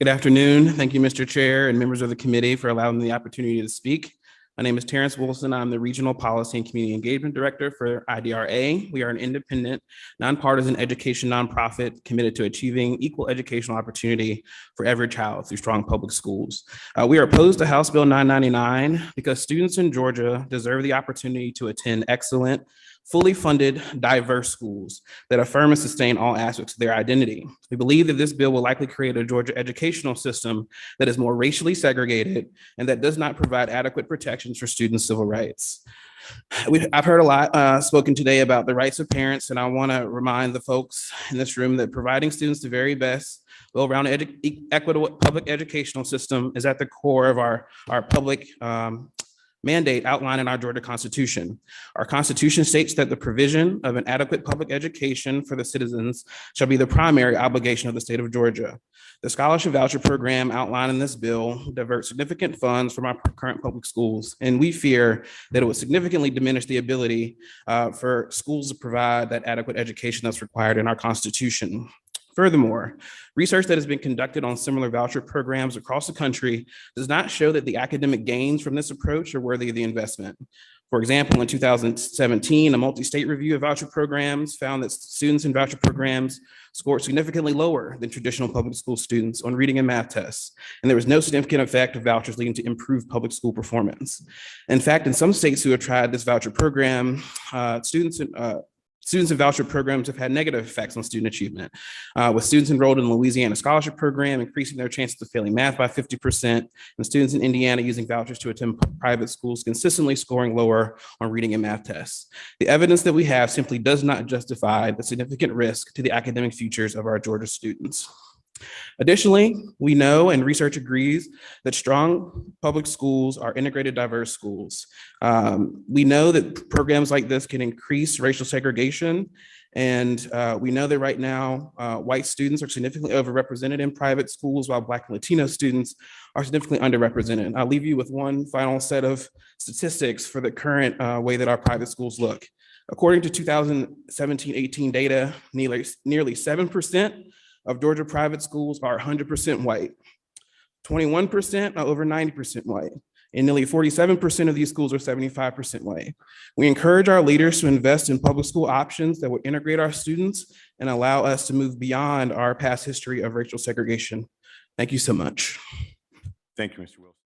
Good afternoon. Thank you, Mr. Chair and members of the committee for allowing me the opportunity to speak. My name is Terrence Wilson. I'm the Regional Policy and Community Engagement Director for IDRA. We are an independent, nonpartisan education nonprofit committed to achieving equal educational opportunity for every child through strong public schools. We are opposed to House Bill 999 because students in Georgia deserve the opportunity to attend excellent, fully funded, diverse schools that affirm and sustain all aspects of their identity. We believe that this bill will likely create a Georgia educational system that is more racially segregated and that does not provide adequate protections for students' civil rights. I've heard a lot spoken today about the rights of parents, and I want to remind the folks in this room that providing students the very best well-rounded equitable public educational system is at the core of our public mandate outlined in our Georgia Constitution. Our Constitution states that the provision of an adequate public education for the citizens shall be the primary obligation of the state of Georgia. The scholarship voucher program outlined in this bill diverts significant funds from our current public schools, and we fear that it would significantly diminish the ability for schools to provide that adequate education that's required in our Constitution. Furthermore, research that has been conducted on similar voucher programs across the country does not show that the academic gains from this approach are worthy of the investment. For example, in 2017, a multi-state review of voucher programs found that students in voucher programs scored significantly lower than traditional public school students on reading and math tests, and there was no significant effect of vouchers leading to improved public school performance. In fact, in some states who have tried this voucher program, students in voucher programs have had negative effects on student achievement, with students enrolled in the Louisiana scholarship program increasing their chances of failing math by 50%, and students in Indiana using vouchers to attend private schools consistently scoring lower on reading and math tests. The evidence that we have simply does not justify the significant risk to the academic futures of our Georgia students. Additionally, we know and research agrees that strong public schools are integrated, diverse schools. We know that programs like this can increase racial segregation, and we know that right now, white students are significantly overrepresented in private schools, while Black and Latino students are significantly underrepresented. I'll leave you with one final set of statistics for the current way that our private schools look. According to 2017-18 data, nearly 7% of Georgia private schools are 100% white, 21% are over 90% white, and nearly 47% of these schools are 75% white. We encourage our leaders to invest in public school options that would integrate our students and allow us to move beyond our past history of racial segregation. Thank you so much. Thank you, Mr. Wilson.